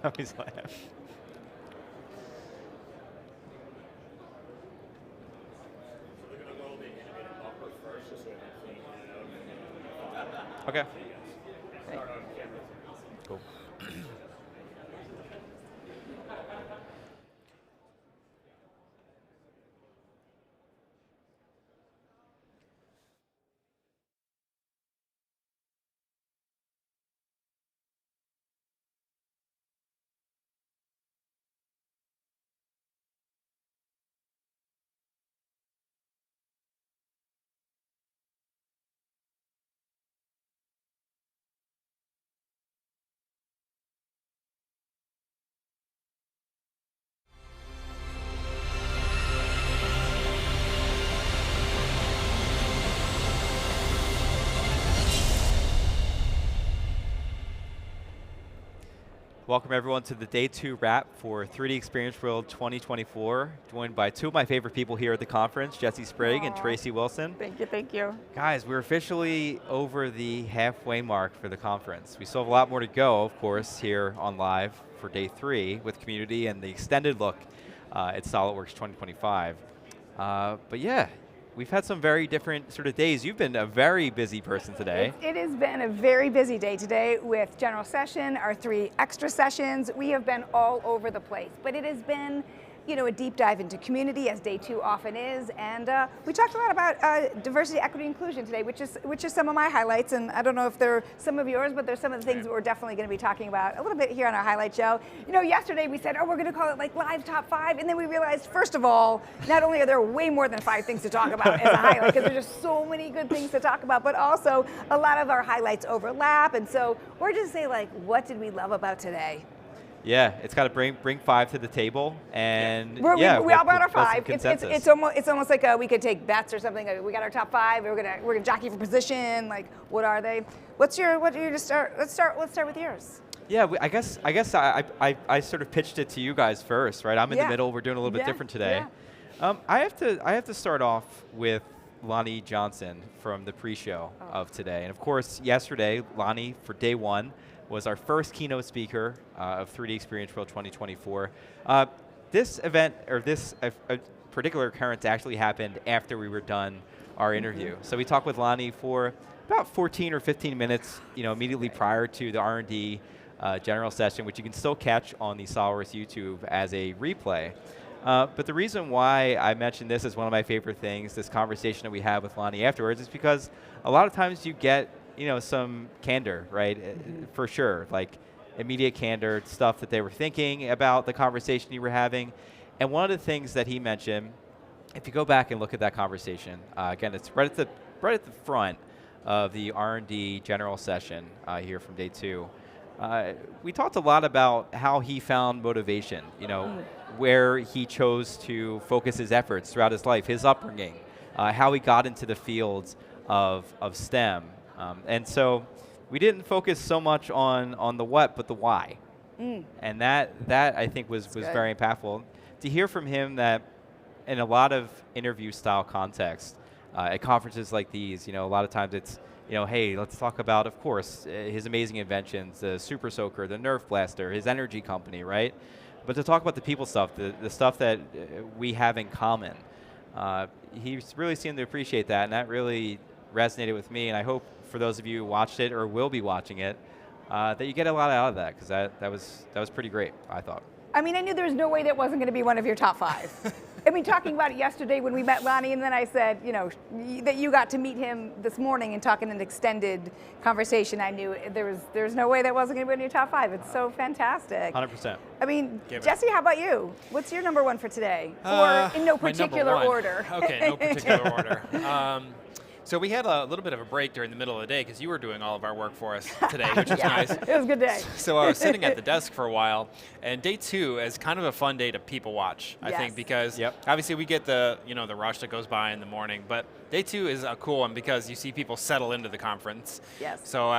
always laugh. Okay. Cool. Welcome everyone to the day 2 wrap for 3D Experience World 2024, joined by two of my favorite people here at the conference, Jesse Sprague and Tracy Wilson. Thank you, thank you. Guys, we're officially over the halfway mark for the conference. We still have a lot more to go, of course, here on live for day 3 with community and the extended look at SolidWorks 2025. But yeah, we've had some very different sort of days. You've been a very busy person today. It has been a very busy day today with general session, our 3 extra sessions. We have been all over the place, but it has been, you know, a deep dive into community, as day 2 often is, and we talked a lot about diversity, equity, inclusion today, which is some of my highlights, and I don't know if they're some of yours, but there's some of the things that we're definitely going to be talking about a little bit here on our highlight show. You know, yesterday we said, oh, we're going to call it like Live Top 5, and then we realized, first of all, not only are there way more than 5 things to talk about as a highlight, because there's just so many good things to talk about, but also a lot of our highlights overlap, and so we're just saying, like, what did we love about today? Yeah, it's got to bring 5 to the table, and we all brought our 5. It's almost like we could take bets or something. We got our top 5. We're gonna jockey for position. Like, what are they? What are you to start? Let's start with yours. Yeah, I guess I sort of pitched it to you guys first, right? I'm in the middle. We're doing a little bit different today. Yeah. I have to start off with Lonnie Johnson from the pre-show of today, and of course yesterday, Lonnie for day 1. Was our first keynote speaker of 3D Experience World 2024. This event, or this particular occurrence actually happened after we were done our interview. So we talked with Lonnie for about 14 or 15 minutes, you know, immediately prior to the R&D general session, which you can still catch on the SolidWorks YouTube as a replay. But the reason why I mentioned this as one of my favorite things, this conversation that we had with Lonnie afterwards, is because a lot of times you get some candor, right? For sure, like immediate candor, stuff that they were thinking about the conversation you were having. And one of the things that he mentioned, if you go back and look at that conversation, again, it's right at the front of the R&D general session here from day 2. We talked a lot about how he found motivation, where he chose to focus his efforts throughout his life, his upbringing, how he got into the fields of STEM. And so we didn't focus so much on the what, but the why. And that I think was very impactful. To hear from him that in a lot of interview style context, at conferences like these, a lot of times it's, hey, let's talk about, of course, his amazing inventions, the Super Soaker, the Nerf Blaster, his energy company, right? But to talk about the people stuff, the stuff that we have in common, he really seemed to appreciate that, and that really resonated with me, and I hope for those of you who watched it or will be watching it, that you get a lot out of that, because that was pretty great, I thought. I mean, I knew there was no way that wasn't going to be one of your top 5. I mean, talking about it yesterday when we met Lonnie, and then I said, that you got to meet him this morning and talk in an extended conversation. I knew there's no way that wasn't going to be in your top 5. It's so fantastic. 100%. I mean, Jesse, how about you? What's your number 1 for today? Or in no particular order? Okay, no particular order. So we had a little bit of a break during the middle of the day because you were doing all of our work for us today, which was nice. It was a good day. So I was sitting at the desk for a while, and day 2 is kind of a fun day to people watch, I think, because obviously we get the the rush that goes by in the morning, but Day 2 is a cool one because you see people settle into the conference. Yes. So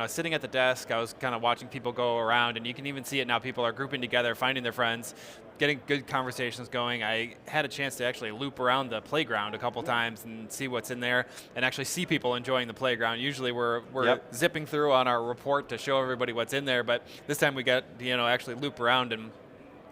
sitting at the desk, I was kind of watching people go around, and you can even see it now. People are grouping together, finding their friends, getting good conversations going. I had a chance to actually loop around the playground a couple times and see what's in there, and actually see people enjoying the playground. Usually we're zipping through on our report to show everybody what's in there, but this time we got to actually loop around and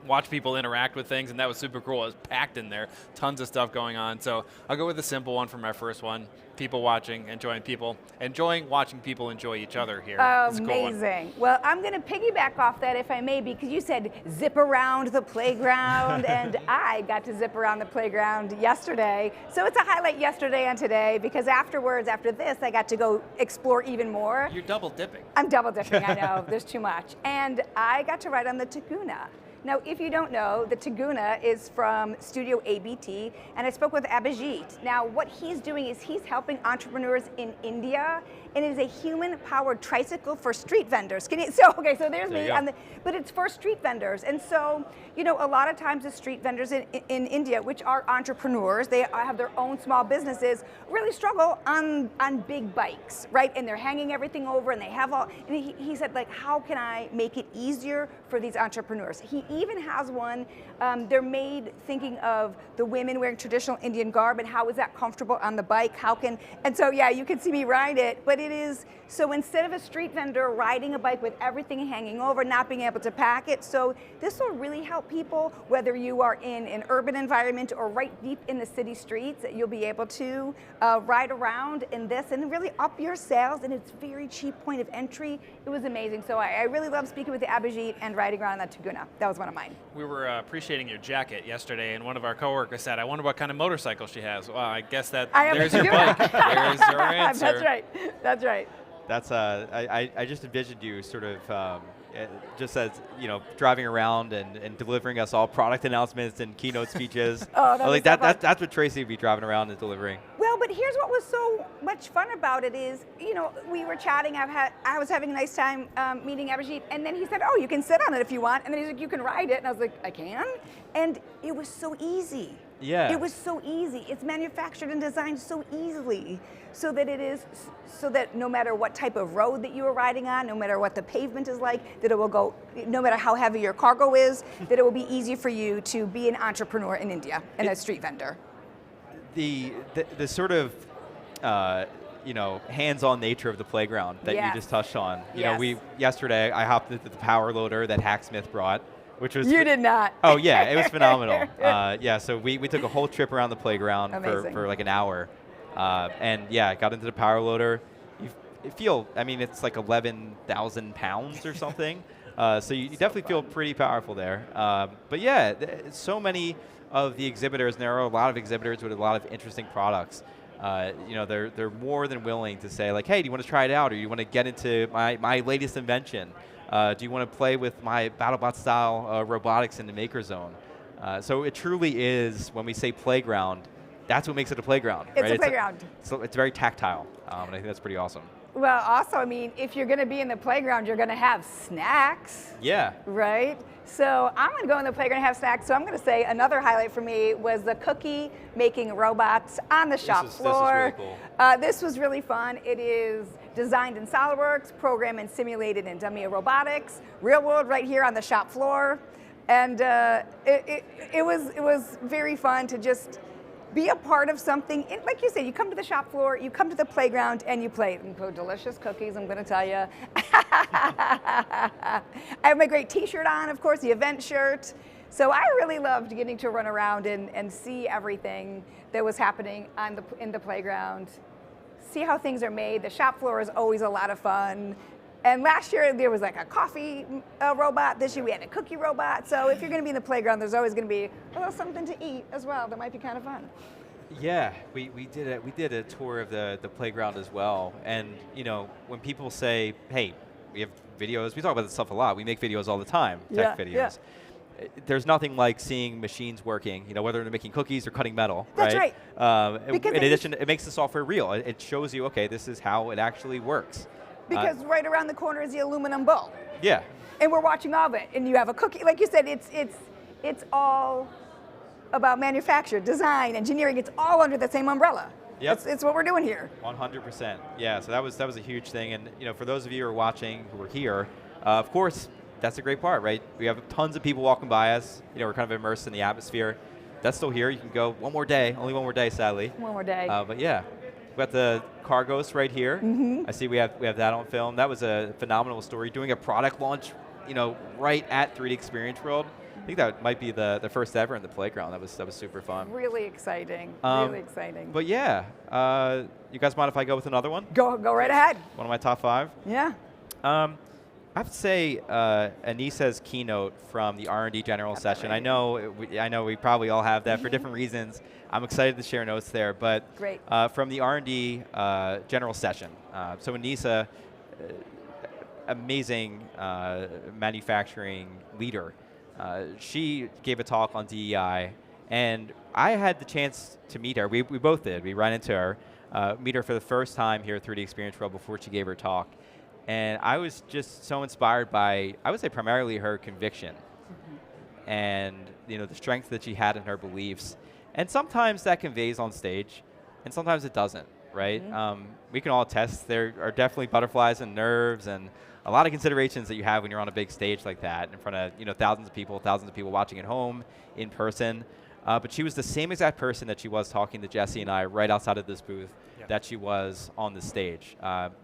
watch people interact with things, and that was super cool. It was packed in there, tons of stuff going on. So I'll go with the simple one from my first one. People watching, enjoying watching people enjoy each other here. Amazing. Cool, well, I'm going to piggyback off that, if I may, because you said zip around the playground, and I got to zip around the playground yesterday. So it's a highlight yesterday and today, because afterwards, after this, I got to go explore even more. You're double dipping. I'm double dipping, I know. There's too much. And I got to ride on the Taguna. Now, if you don't know, the Taguna is from Studio ABT, and I spoke with Abhijit. Now, what he's doing is he's helping entrepreneurs in India, and it is a human-powered tricycle for street vendors. So there's me, but it's for street vendors. And so, a lot of times the street vendors in India, which are entrepreneurs, they have their own small businesses, really struggle on big bikes, right? And they're hanging everything over, and they have all, and he said, like, how can I make it easier for these entrepreneurs? He even has one, they're made thinking of the women wearing traditional Indian garb, and how is that comfortable on the bike? And so you can see me ride it, but it is, so instead of a street vendor riding a bike with everything hanging over, not being able to pack it, so this will really help people, whether you are in an urban environment or right deep in the city streets, you'll be able to ride around in this and really up your sales, and it's very cheap point of entry. It was amazing. So I really love speaking with Abhijit and riding around on that Taguna. That was one of mine. We were appreciating your jacket yesterday, and one of our coworkers said, I wonder what kind of motorcycle she has. Well, I guess there's your bike. There's your answer. That's right. That's right. That's I just envisioned you sort of just as driving around and delivering us all product announcements and keynote speeches. That's what Tracy would be driving around and delivering. Well, but here's what was so much fun about it is, we were chatting. I was having a nice time meeting Abhijit, and then he said, "Oh, you can sit on it if you want," and then he's like, "You can ride it," and I was like, "I can," and it was so easy. Yeah. It was so easy. It's manufactured and designed so easily, so that no matter what type of road that you are riding on, no matter what the pavement is like, that it will go, no matter how heavy your cargo is, that it will be easy for you to be an entrepreneur in India and a street vendor. The sort of hands-on nature of the playground that you just touched on. Yesterday I hopped into the power loader that Hacksmith brought. Which was you did not. Oh yeah, it was phenomenal. So we took a whole trip around the playground for like an hour, and got into the power loader. You feel, it's like 11,000 pounds or something. So you definitely feel pretty powerful there. But so many of the exhibitors, and there are a lot of exhibitors with a lot of interesting products. They're more than willing to say like, hey, do you want to try it out, or do you want to get into my latest invention? Do you want to play with my BattleBot style robotics in the Maker Zone? So it truly is, when we say playground, that's what makes it a playground. It's a playground. It's very tactile, and I think that's pretty awesome. Well, also, if you're going to be in the playground, you're going to have snacks. Yeah. Right? So I'm going to go in the playground and have snacks. So I'm going to say another highlight for me was the cookie making robots on the shop floor. This is really cool. This was really fun. It is designed in Solidworks, programmed and simulated in dummy robotics, real world right here on the shop floor. And it was very fun to just be a part of something. Like you said, you come to the shop floor, you come to the playground, and you play. Delicious cookies, I'm going to tell you. I have my great t-shirt on, of course, the event shirt. So I really loved getting to run around and see everything that was happening in the playground, see how things are made. The shop floor is always a lot of fun. And last year there was like a coffee robot. This year we had a cookie robot. So if you're going to be in the playground, there's always going to be a little something to eat as well. That might be kind of fun. Yeah, we did a tour of the playground as well. And when people say, "Hey, we have videos," we talk about this stuff a lot. We make videos all the time, tech videos. Yeah. There's nothing like seeing machines working, whether they're making cookies or cutting metal. That's right. In addition, it makes the software real. It shows you, okay, this is how it actually works. Because right around the corner is the aluminum bowl. Yeah. And we're watching all of it. And you have a cookie. Like you said, it's all about manufacture, design, engineering. It's all under the same umbrella. Yep. It's what we're doing here. 100%. Yeah, so that was a huge thing. And for those of you who are watching who are here, of course, that's a great part, right? We have tons of people walking by us. We're kind of immersed in the atmosphere. That's still here. You can go one more day. Only one more day, sadly. One more day. But yeah, we've got the Cargos right here. I see we have that on film. That was a phenomenal story. Doing a product launch, right at 3D Experience World. I think that might be the first ever in the playground. That was super fun. Really exciting. Really exciting. But yeah, you guys mind if I go with another one? Go right ahead. One of my top 5. Yeah. I have to say, Anissa's keynote from the R&D general session. I know we probably all have that for different reasons. I'm excited to share notes there, but great. From the R&D general session. So Anissa, amazing manufacturing leader. She gave a talk on DEI, and I had the chance to meet her. We both did. We ran into her, meet her for the first time here at 3D Experience World before she gave her talk. And I was just so inspired by, I would say primarily her conviction and the strength that she had in her beliefs. And sometimes that conveys on stage, and sometimes it doesn't, right? We can all attest there are definitely butterflies and nerves and a lot of considerations that you have when you're on a big stage like that in front of thousands of people watching at home, in person. But she was the same exact person that she was talking to Jesse and I right outside of this booth that she was on the stage,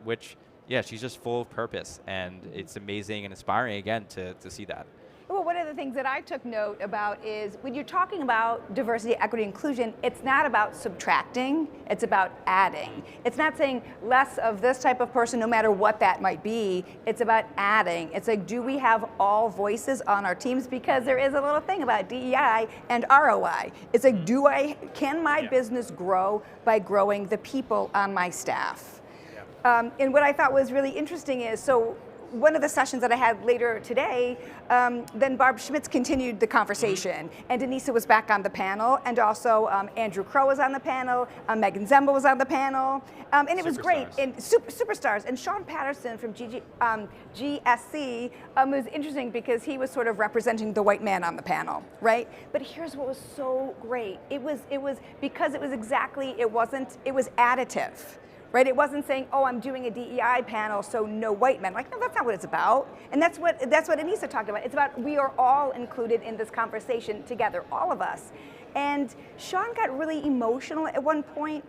which, yeah, she's just full of purpose, and it's amazing and inspiring, again, to see that. Well, one of the things that I took note about is when you're talking about diversity, equity, inclusion, it's not about subtracting, it's about adding. It's not saying less of this type of person, no matter what that might be. It's about adding. It's like, do we have all voices on our teams? Because there is a little thing about DEI and ROI. It's like, can my business grow by growing the people on my staff? And what I thought was really interesting is, so one of the sessions that I had later today, then Barb Schmitz continued the conversation, and Anissa was back on the panel, and also Andrew Crow was on the panel, Megan Zemba was on the panel, and it was great, and superstars, and Sean Patterson from GSC was interesting because he was sort of representing the white man on the panel, right? But here's what was so great. It was because it was additive. Right? It wasn't saying, oh, I'm doing a DEI panel, so no white men. Like, no, that's not what it's about. And that's what Anissa talked about. It's about we are all included in this conversation together, all of us. And Sean got really emotional at one point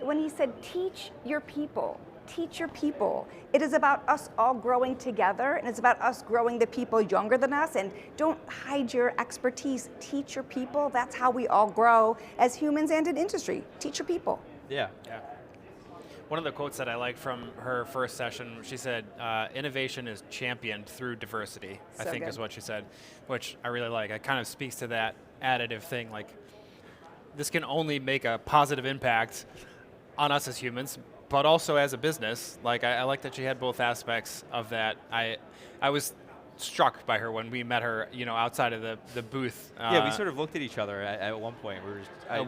when he said, teach your people. Teach your people. It is about us all growing together, and it's about us growing the people younger than us, and don't hide your expertise. Teach your people. That's how we all grow as humans and in industry. Teach your people. Yeah. One of the quotes that I like from her first session, she said, innovation is championed through diversity, I think is what she said, which I really like. It kind of speaks to that additive thing, like this can only make a positive impact on us as humans, but also as a business. Like I like that she had both aspects of that. I was struck by her when we met her, outside of the booth. Yeah, we sort of looked at each other at one point.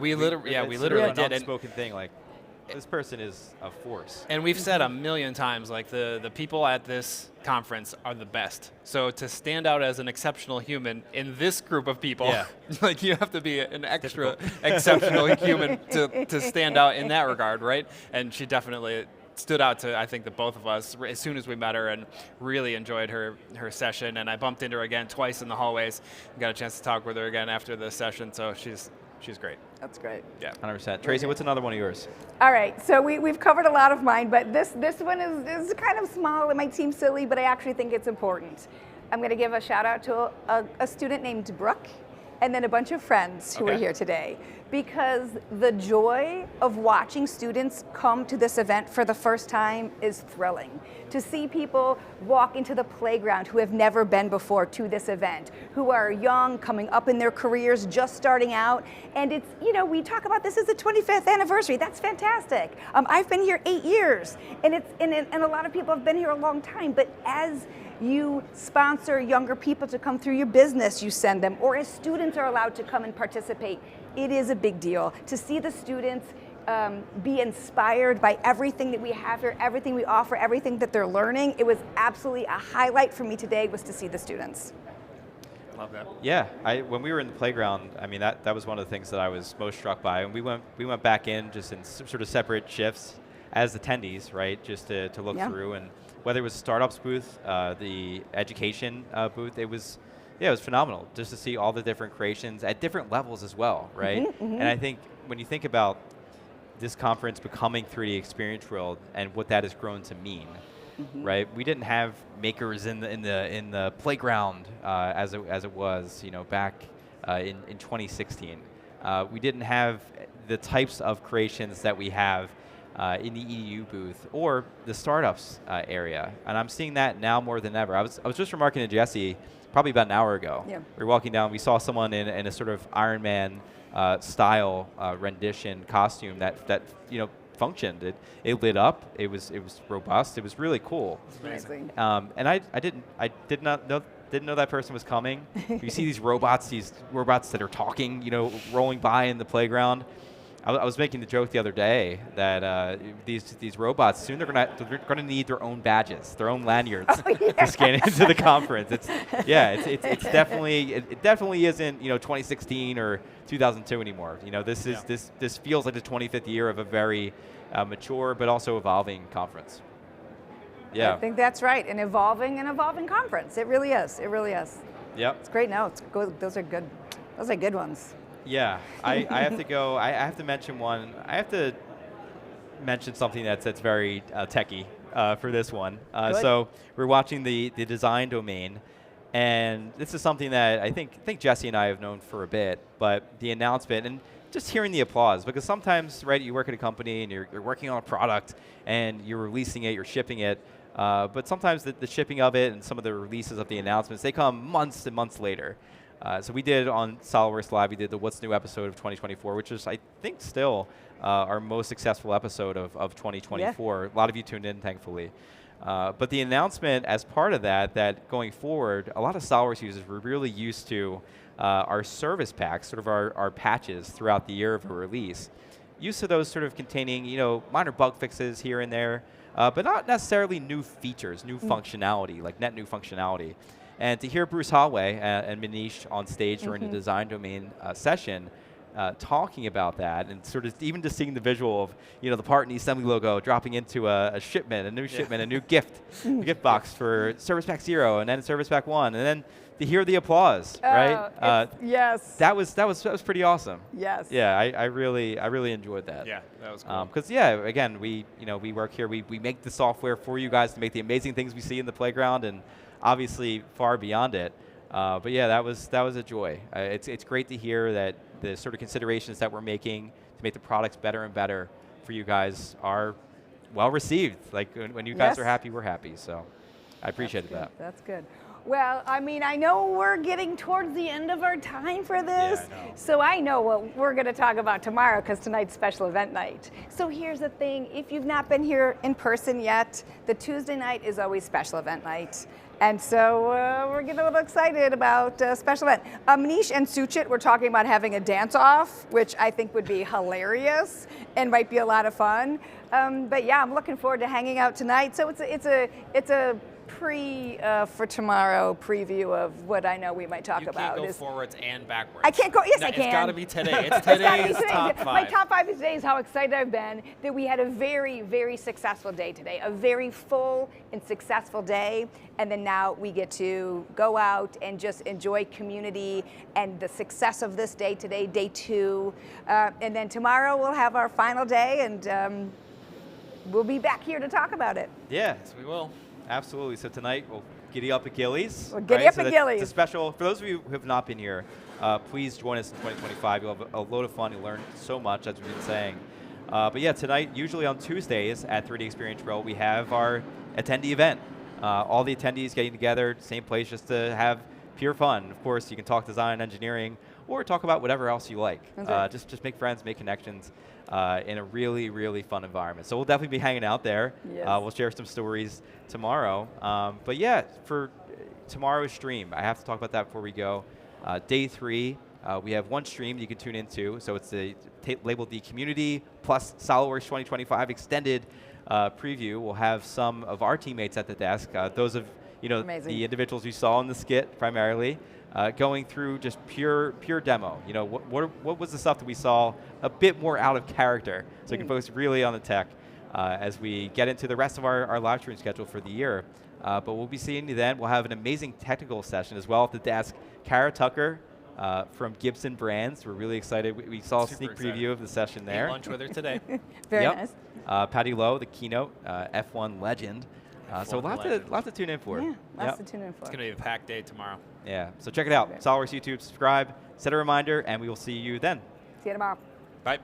We literally did. An unspoken thing, like, this person is a force. And we've said a million times, like the people at this conference are the best. So to stand out as an exceptional human in this group of people, like you have to be an extra exceptional human to stand out in that regard, right? And she definitely stood out to, I think, the both of us as soon as we met her, and really enjoyed her session. And I bumped into her again twice in the hallways. Got a chance to talk with her again after the session, so she's great. That's great. Yeah, 100%. Tracy, what's another one of yours? All right, so we've covered a lot of mine, but this one is kind of small. It might seem silly, but I actually think it's important. I'm going to give a shout out to a student named Brooke, and then a bunch of friends who are here today, because the joy of watching students come to this event for the first time is thrilling. To see people walk into the playground who have never been before to this event, who are young, coming up in their careers, just starting out, and it's, we talk about this as the 25th anniversary. That's fantastic. I've been here 8 years, and a lot of people have been here a long time, but as you sponsor younger people to come through your business, you send them, or as students are allowed to come and participate, it is a big deal to see the students be inspired by everything that we have here, everything we offer, everything that they're learning. It was absolutely a highlight for me today was to see the students. Love that. Yeah, when we were in the playground, I mean that was one of the things that I was most struck by. And we went back in just in sort of separate shifts as attendees, right? Just to look through, and whether it was startups booth, the education booth, it was phenomenal just to see all the different creations at different levels as well, right? And I think when you think about this conference becoming 3D Experience World and what that has grown to mean. Right, we didn't have makers in the playground as it was, back in 2016. We didn't have the types of creations that we have in the EDU booth or the startups area, and I'm seeing that now more than ever. I was just remarking to Jesse probably about an hour ago. Yeah. We were walking down, we saw someone in a sort of Iron Man style rendition costume that functioned. It lit up. It was robust. It was really cool. Amazing. And I did not know that person was coming. You see these robots that are talking, rolling by in the playground. I was making the joke the other day that these robots soon they're gonna need their own badges, their own lanyards to scan into the conference. It's definitely isn't 2016 or 2002 anymore. This feels like the 25th year of a very mature but also evolving conference. Yeah, I think that's right. An evolving conference. It really is. It really is. Yep. It's great notes. Those are good. Those are good ones. Yeah, I have to go. I have to mention one. I have to mention something that's very techy for this one. So we're watching the design domain, and this is something that I think Jesse and I have known for a bit. But the announcement and just hearing the applause, because sometimes, right, you work at a company and you're working on a product and you're releasing it, you're shipping it. But sometimes the shipping of it and some of the releases of the announcements, they come months and months later. So we did on Solidworks Live, we did the What's New episode of 2024, which is, I think, still our most successful episode of 2024. Yeah. A lot of you tuned in, thankfully. But the announcement as part of that going forward, a lot of Solidworks users were really used to our service packs, sort of our patches throughout the year of a release. Used to those sort of containing, minor bug fixes here and there, but not necessarily new features, new functionality, like net new functionality. And to hear Bruce Holloway and Manish on stage during the design domain session talking about that, and sort of even just seeing the visual of the part and the assembly logo dropping into a shipment, a new shipment, a new gift box for Service Pack 0 and then Service Pack 1, and then to hear the applause, right? Yes. That was pretty awesome. Yes. Yeah, I really enjoyed that. Yeah, that was cool. Because again, we work here. We make the software for you guys to make the amazing things we see in the playground, and obviously far beyond it. But yeah, that was a joy. It's great to hear that the sort of considerations that we're making to make the products better and better for you guys are well received. Like when you guys are happy, we're happy. So I appreciated that. That's good. Well, I mean, I know we're getting towards the end of our time for this, so I know what we're going to talk about tomorrow, because tonight's special event night. So here's the thing, if you've not been here in person yet, the Tuesday night is always special event night. And so we're getting a little excited about special event. Manish and Suchit were talking about having a dance-off, which I think would be hilarious and might be a lot of fun. But yeah, I'm looking forward to hanging out tonight. So it's a for tomorrow preview of what I know we might talk about. You can't go forwards and backwards. I can't go, yes, no, I can. It's got to be today. It's today's top 5. My top 5 today is how excited I've been that we had a very, very successful day today, a very full and successful day, and then now we get to go out and just enjoy community and the success of this day today, day 2, and then tomorrow we'll have our final day, and we'll be back here to talk about it. Yeah. Yes, we will. Absolutely. So tonight we'll giddy up at Gillies. We'll giddy up at Gillies. It's a special. For those of you who have not been here, please join us in 2025. You'll have a load of fun. You'll learn so much, as we've been saying. But yeah, tonight, usually on Tuesdays at 3D Experience World, we have our attendee event. All the attendees getting together, same place, just to have pure fun. Of course, you can talk design, engineering, or talk about whatever else you like. Just make friends, make connections. In a really, really fun environment. So we'll definitely be hanging out there. Yes. We'll share some stories tomorrow. But yeah, for tomorrow's stream, I have to talk about that before we go. Day 3, we have one stream you can tune into. So it's labeled the Community plus Solidworks 2025 Extended Preview. We'll have some of our teammates at the desk. Those of the individuals you saw in the skit primarily. going through just pure demo. You know, what was the stuff that we saw a bit more out of character, so we can focus really on the tech as we get into the rest of our live stream schedule for the year. But we'll be seeing you then. We'll have an amazing technical session as well at the desk. Kara Tucker from Gibson Brands. We're really excited. We saw a sneak preview of the session there. Ate lunch with her today. Very nice. Patty Lowe, the keynote, F1 legend. So lots to tune in for. Yeah, lots to tune in for. It's going to be a packed day tomorrow. Yeah, so check it out. Solidworks YouTube, subscribe, set a reminder, and we will see you then. See you tomorrow. Bye.